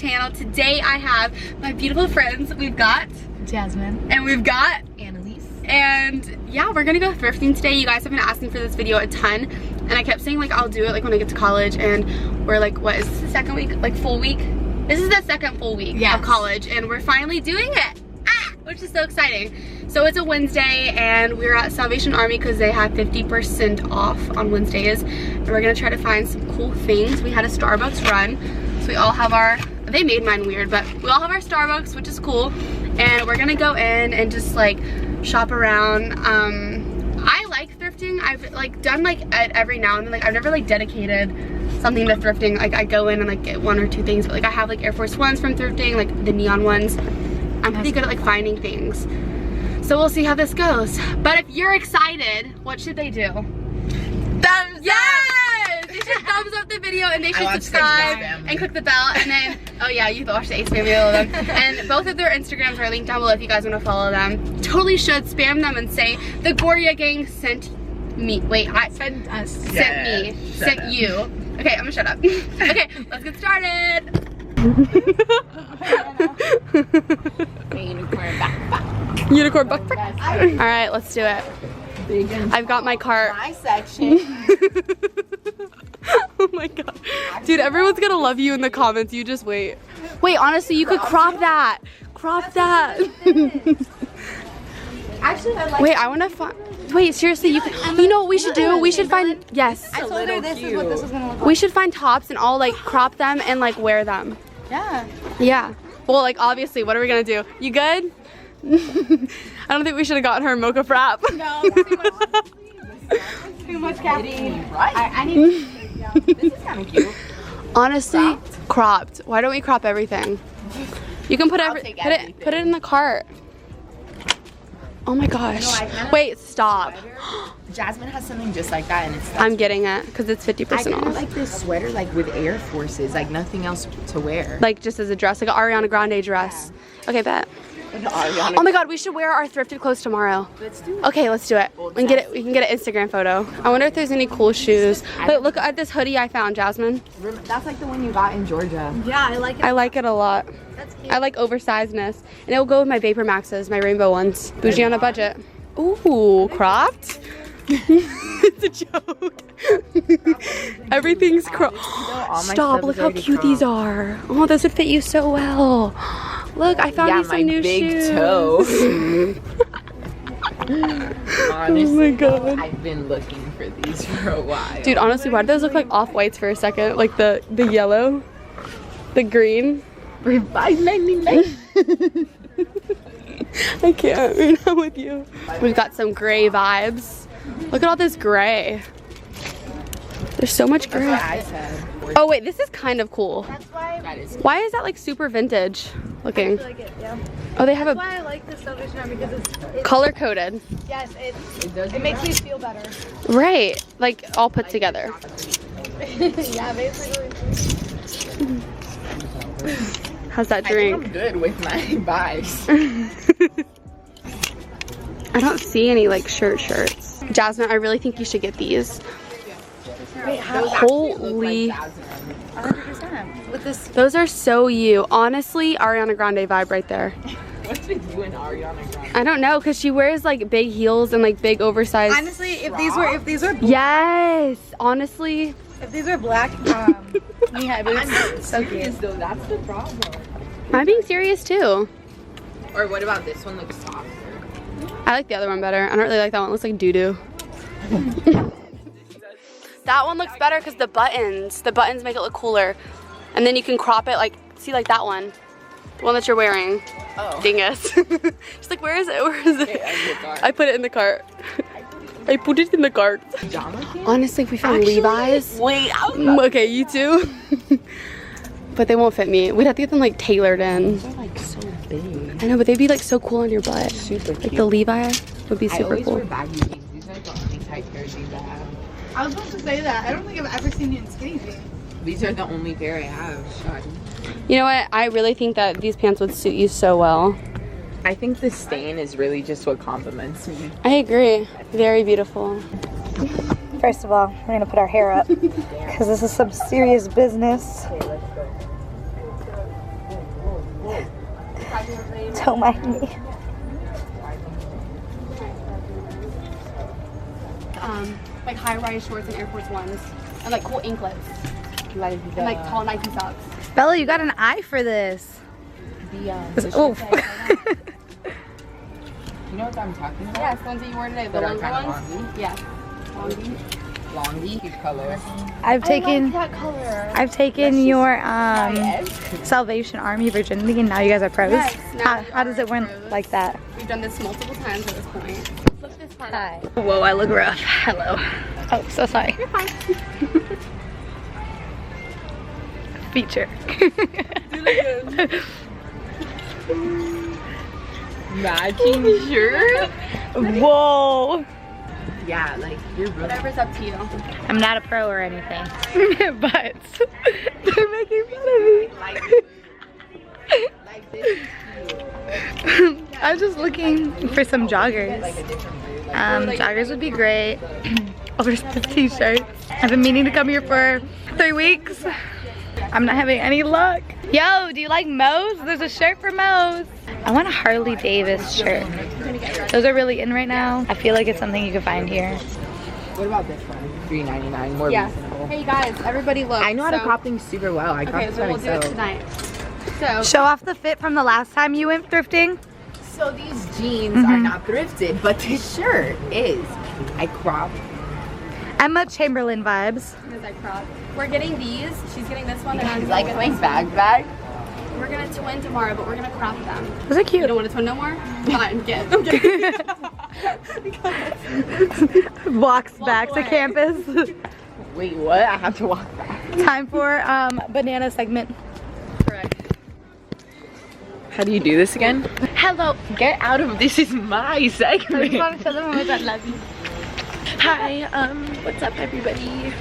channel. Today I have my beautiful friends. We've got Jasmine. And we've got Annalise. And yeah, we're gonna go thrifting today. You guys have been asking for this video a ton. And I kept saying like I'll do it like when I get to college. And we're like, what is this, the second week? Like full week? This is the second full week of college. And we're finally doing it. Which is so exciting. So it's a Wednesday and we're at Salvation Army because they have 50% off on Wednesdays. And we're gonna try to find some cool things. We had a Starbucks run. So we all have our, they made mine weird, but we all have our Starbucks, which is cool. And we're gonna go in and just like shop around. I like thrifting. I've like done like every now and then. Like I've never like dedicated something to thrifting. Like I go in and like get one or two things, but like I have like Air Force Ones from thrifting, like the neon ones. I'm pretty good at like finding things. So we'll see how this goes. But if you're excited, what should they do? Thumbs up! Yes! They should thumbs up the video and they should subscribe and click the bell and then, oh yeah, you watch the Ace family, all of them. And both of their Instagrams are linked down below if you guys want to follow them. Totally should spam them and say, the Goria gang sent me. Wait, Sent us. Sent you. Okay, I'm gonna shut up. Okay, let's get started. Unicorn backpack. Unicorn backpack. All right, let's do it. I've got my cart. My section. Oh my god. Dude, everyone's gonna love you in the comments. You just wait. Wait, honestly, you could crop that. Crop that. Actually, I like. Wait, I wanna find. Wait, seriously, you know what we should do? We should find. Yes. I told her this is what this is gonna look like. We should find tops and all like crop them and like wear them. Yeah. Yeah. Well, like obviously, what are we gonna do? You good? I don't think we should have gotten her a mocha frap. No, too much caffeine. Right. I need. This is kind of cute. Honestly, cropped. Why don't we crop everything? You can put it in the cart. Oh my gosh. No, wait, stop. Jasmine has something just like that and it's I'm getting it because it's 50% I kinda off. like this sweater like with Air Forces, like nothing else to wear. Like just as a dress, like an Ariana Grande dress. Yeah. Okay, bet. Oh my god, we should wear our thrifted clothes tomorrow. Let's do it. Okay, let's do it. We can get an Instagram photo. I wonder if there's any cool shoes. But look at this hoodie I found, Jasmine. That's like the one you got in Georgia. Yeah, I like it. I like it a lot. That's cute. I like oversizedness. And it will go with my Vapor Maxes, my rainbow ones. Bougie on a budget. Ooh, cropped? It's a joke. Everything's cropped. Stop, look how cute these are. Oh, those would fit you so well. Look, I found you some new shoes. Toe. Honestly, oh my god. I've been looking for these for a while. Dude, honestly, why do those look like off-whites for a second? Like the yellow, the green. Revive me. I can't, we're not with you. We've got some gray vibes. Look at all this gray. There's so much gray. That's what I said. Oh wait, this is kind of cool. That's why. Why is that like super vintage looking? I like it, yeah. Oh, they have That's why I like this Salvation Army because it's color coded. yes, it makes me feel better. Right, like all put together. Yeah, basically. How's that I drink? think I'm good with my buys. I don't see any like shirts. Jasmine, I really think you should get these. Wait, how? Holy. 100%. With this. Those are so you. Honestly, Ariana Grande vibe right there. What's with you and Ariana Grande? I don't know, cause she wears like big heels and like big oversized. Honestly, if these were Yes, honestly. if these were black, knee-high boots, so cute. Though, that's the problem. I'm being serious too. Or what about this one? Looks softer. I like the other one better. I don't really like that one. It looks like doo-doo. That one looks better because the buttons make it look cooler. And then you can crop it like, see like that one. The one that you're wearing. Oh. Dingus. She's like, where is it? Where is it? I put it in the cart. I put it in the cart. Honestly, if we found Levi's. Wait, okay, you too. But they won't fit me. We'd have to get them like tailored in. they're like so big. I know, but they'd be like so cool on your butt. Super cute. Like the Levi would be I super always cool. wear baggy jeans. These are the only tight pair of jeans I have. I was about to say that. I don't think I've ever seen you in skinny jeans. These are the only pair I have. God. You know what? I really think that these pants would suit you so well. I think the stain is really just what compliments me. I agree. Very beautiful. First of all, we're gonna put our hair up because this is some serious business. Don't mind me. Like high-rise shorts and Air Force Ones, and like cool anklets, and like tall Nike socks. Bella, you got an eye for this. Oh. You know what I'm talking about? Yeah, it's the ones that you wore today. The longer ones. Yeah. Longy, cute color. I've taken that color. I've taken your Salvation Army virginity, and now you guys are pros. Yes, now How does it went pros. like that? We've done this multiple times at this point. Flip this part Hi. Whoa, I look rough. Hello. Oh, so sorry. You're fine. Feature. Matching shirt. Whoa. Yeah, like you're really. Whatever's up to you. I'm not a pro or anything, but they're making fun of me. Like this. I'm just looking for some joggers. Joggers would be great. Oversized t-shirt. I've been meaning to come here for 3 weeks. I'm not having any luck. Yo, do you like Moe's? There's a shirt for Moe's. I want a Harley Davis shirt. Those are really in right now. I feel like it's something you can find here. What about this one? $3.99, more reasonable. Hey guys, everybody look. I know how to crop things super well. I crop Okay, so we'll do it tonight. So Show off the fit from the last time you went thrifting. So these jeans are not thrifted, but this shirt is. I cropped. Emma Chamberlain vibes. because I cropped. We're getting these. She's getting this one. And I'm Like getting my this one. bag. We're gonna twin tomorrow, but we're gonna crop them. Those are You cute. don't want to twin no more? Fine, get. I'm kidding. Walks back to away. campus. Wait, what? I have to walk back. Time for banana segment. Correct. How do you do this again? Hello. Get out of this is my I just segment. want to tell them how much I love you. Hi, what's up everybody?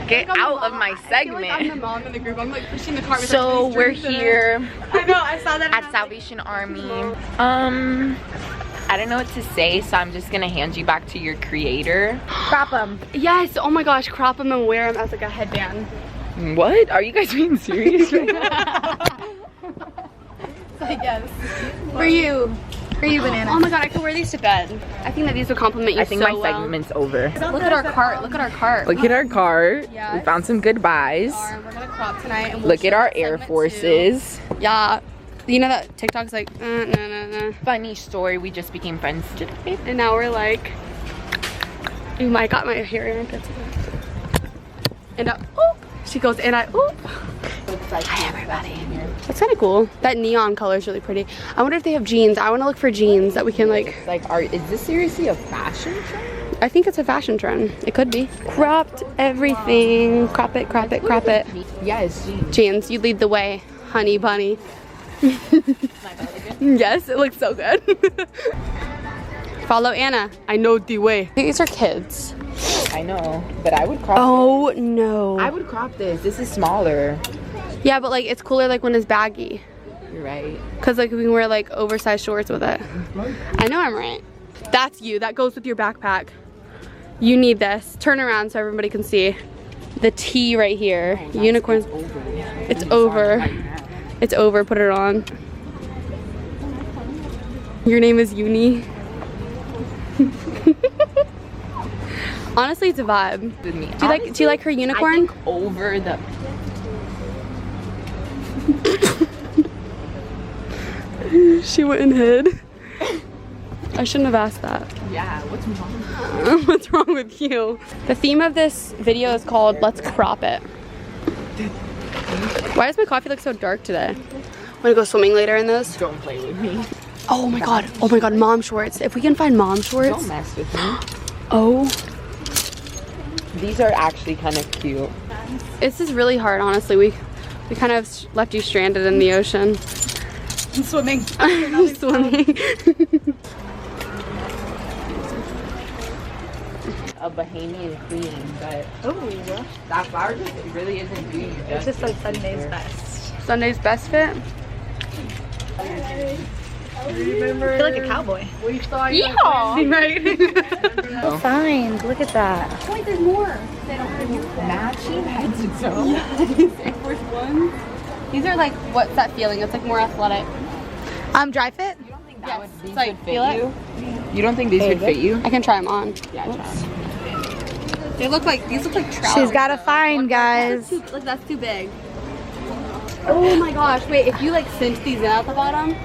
Get out of my I feel like I'm the segment. mom in the group. I'm like pushing the car. With So like, we're these drinks in it. here I know. I saw that. at Salvation Army. I don't know what to say, so I'm just gonna hand you back to your creator. Crop them. Yes. Oh my gosh. Crop them and wear them as like a headband. What? Are you guys being serious right now? Yes. For you. For you, banana. Oh my god. I could wear these to bed. I think that these would compliment you I think so my well. segment's over. Look at our cart. Look at our cart. Look at our cart. Yes. We found some good buys. We're gonna crop tonight. And we'll Look at show our the Air segment Forces. too. Yeah. You know that TikTok's like, no. Funny story, we just became friends today. And now we're like, ooh, I got my hair armpits. And oh, she goes, and oh. Hi everybody. That's kind of cool. That neon color is really pretty. I wonder if they have jeans. I want to look for jeans that we can like. It's like, is this seriously a fashion trend? I think it's a fashion trend. It could be. Cropped everything. Crop it, crop it, crop it. Yeah, it's jeans. Jeans, you lead the way, honey bunny. Yes, it looks so good. Follow Anna. I know the way. These are kids. I know, but I would crop Oh no. I would crop this. This is smaller. Yeah, but like it's cooler like when it's baggy. You're right. Cause like we can wear like oversized shorts with it. I know I'm right. That's you. That goes with your backpack. You need this. Turn around so everybody can see. The T right here. Unicorn. It's over. It's over. Put it on. Your name is Uni. Honestly, it's a vibe. With me. Do you like her unicorn? I think over the. She went and hid. I shouldn't have asked that. Yeah. What's wrong? What's wrong with you? The theme of this video is called Let's Crop It. Why does my coffee look so dark today? Wanna go swimming later in this? Don't play with me. Oh my god, mom shorts. If we can find mom shorts. Don't mess with me. Oh. These are actually kind of cute. This is really hard, honestly. We kind of left you stranded in the ocean. I'm swimming. I'm swimming. A Bahamian queen, but that flower just really isn't doing you It's just like Sunday's best. Sunday's best fit. I feel like a cowboy. Yeehaw! Right? Signs, look at that. Wait, there's more. matching head to toe. Air Force Ones. These are like, what's that feeling? It's like more athletic. Dry fit? You don't think that would, these like, would fit feel it? you? You don't think these would fit you? I can try them on. Yeah, try 'em. They look like, these look like trousers. She's got to find, guys. Look, that's too big. Oh my gosh, wait, if you like cinch these in at the bottom.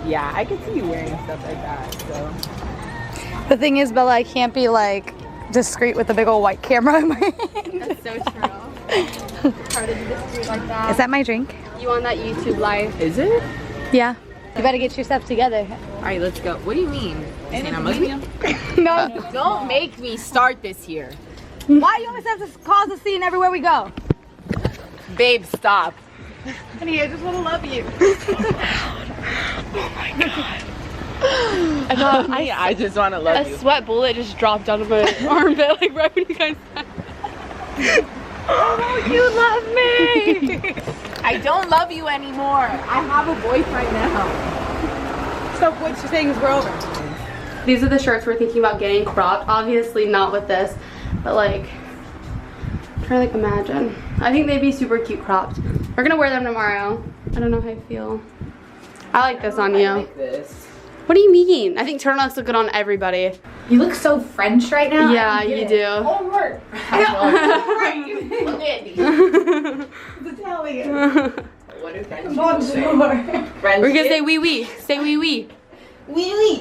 Yeah, I could see you wearing stuff like that, so. The thing is, Bella, I can't be like discreet with a big old white camera in my hand. That's so true. Hard to be discreet like that. Is that my drink? You on that YouTube live? Is it? Yeah. You better get your stuff together. All right, let's go. What do you mean? And I'm ugly? No. Don't make me start this here. Why you always have to cause a scene everywhere we go? Babe, stop. Honey, I just want to love you. I just want to love you. A sweat bullet just dropped out of my armpit, like right when you guys said. Oh, you love me. I don't love you anymore. I have a boyfriend now. So what you're saying is we're over. These are the shirts we're thinking about getting cropped. Obviously not with this, but like, I'm trying to like imagine. I think they'd be super cute cropped. We're gonna wear them tomorrow. I don't know how I feel. I like this on you. I like this. What do you mean? I think turtlet's look good on everybody. You look so French right now. Yeah, you do. Oh, work. Look at me. What if French people say? French We're gonna kid? say wee wee. Say wee wee. Wee wee.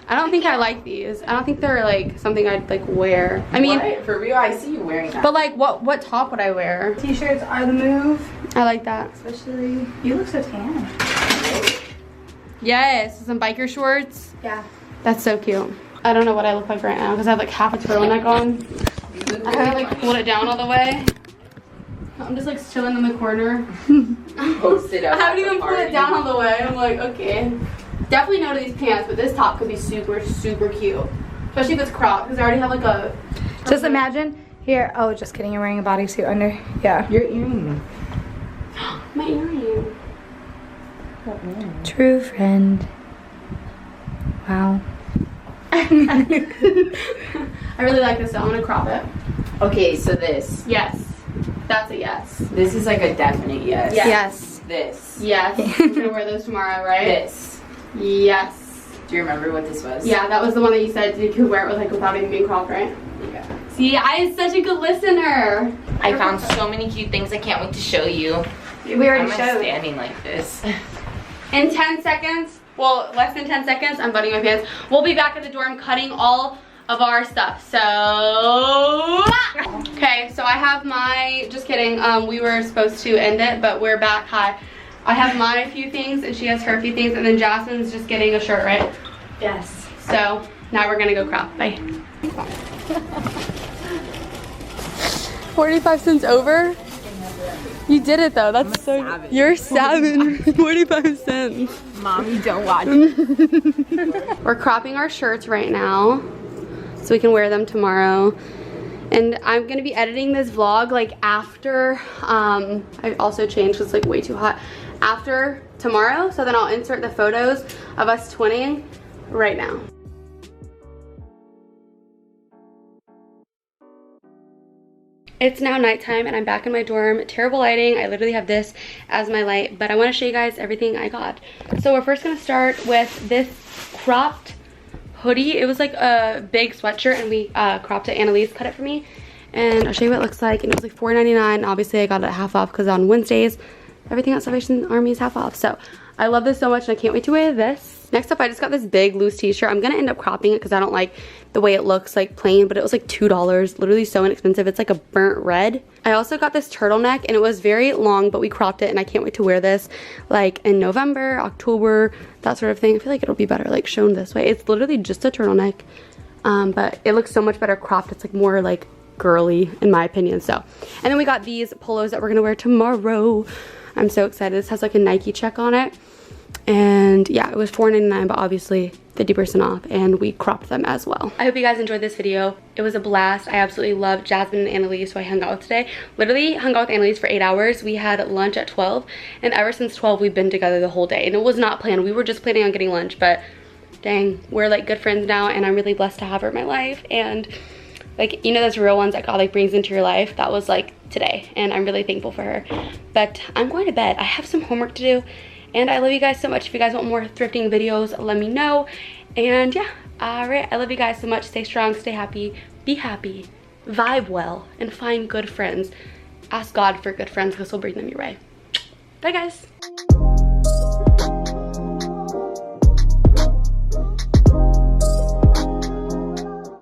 I don't think I like these. I don't think they're like something I'd like wear. I mean, What? For real, I see you wearing that. but like what top would I wear? T-shirts are the move. I like that. Especially, you look so tan. Yes, some biker shorts. Yeah. That's so cute. I don't know what I look like right now because I have like half a turtleneck on. I haven't like pulled it down all the way. I'm just like chilling in the corner. Posted up. I haven't even pulled it down all the way. I'm like, okay. Definitely no to these pants, but this top could be super, super cute. Especially if it's cropped because I already have like a... Just imagine here. Oh, just kidding. You're wearing a bodysuit under. Yeah. Your earring. My earring. True friend. Wow. I really like this, so I'm gonna crop it. Okay, so this. Yes. That's a yes. This is like a definite yes. Yeah. Yes. This. Yes. I'm gonna wear those tomorrow, right? This. Yes. Do you remember what this was? Yeah, that was the one that you said you could wear it with like without even being cropped, right? Yeah. See, I am such a good listener. I found so many cute things I can't wait to show you. We already I'm showed. standing like this. In 10 seconds, well, less than 10 seconds, I'm buttoning my pants. We'll be back at the dorm cutting all of our stuff. So, okay, so I have my, just kidding, we were supposed to end it, but we're back. Hi. I have my few things and she has her few things, and then Jasmine's just getting a shirt, right? Yes. So, now we're gonna go crop. Bye. 45 cents over? You did it though, that's so, savage. you're savage. 45 cents. Mommy, don't watch. We're cropping our shirts right now so we can wear them tomorrow. And I'm gonna be editing this vlog like after, I also changed because it's like way too hot, after tomorrow. So then I'll insert the photos of us twinning right now. It's now nighttime and I'm back in my dorm. Terrible lighting. I literally have this as my light, but I want to show you guys everything I got. So we're first going to start with this cropped hoodie. It was like a big sweatshirt and we cropped it. Annalise cut it for me. And I'll show you what it looks like. And it was like $4.99. Obviously I got it at half off because on Wednesdays, everything at Salvation Army is half off. So I love this so much and I can't wait to wear this. Next up, I just got this big loose t-shirt. I'm gonna end up cropping it because I don't like the way it looks like plain, but it was like $2, literally so inexpensive. It's like a burnt red. I also got this turtleneck and it was very long, but we cropped it and I can't wait to wear this like in November, October, that sort of thing. I feel like it'll be better like shown this way. It's literally just a turtleneck, but it looks so much better cropped. It's like more like girly in my opinion. So, and then we got these polos that we're gonna wear tomorrow. I'm so excited. This has like a Nike check on it. And yeah, it was $4.99, but obviously 50% off, and we cropped them as well. I hope you guys enjoyed this video. It was a blast. I absolutely loved Jasmine and Annalise, who I hung out with today. Literally hung out with Annalise for 8 hours. We had lunch at 12, and ever since 12, we've been together the whole day. And it was not planned. We were just planning on getting lunch, but dang, we're like good friends now, and I'm really blessed to have her in my life. And like, you know, those real ones that God like brings into your life, that was like today, and I'm really thankful for her. But I'm going to bed. I have some homework to do. And I love you guys so much. If you guys want more thrifting videos, let me know. And yeah, all right, I love you guys so much. Stay strong, stay happy, be happy, vibe well, and find good friends. Ask God for good friends because he'll bring them your way. Bye guys.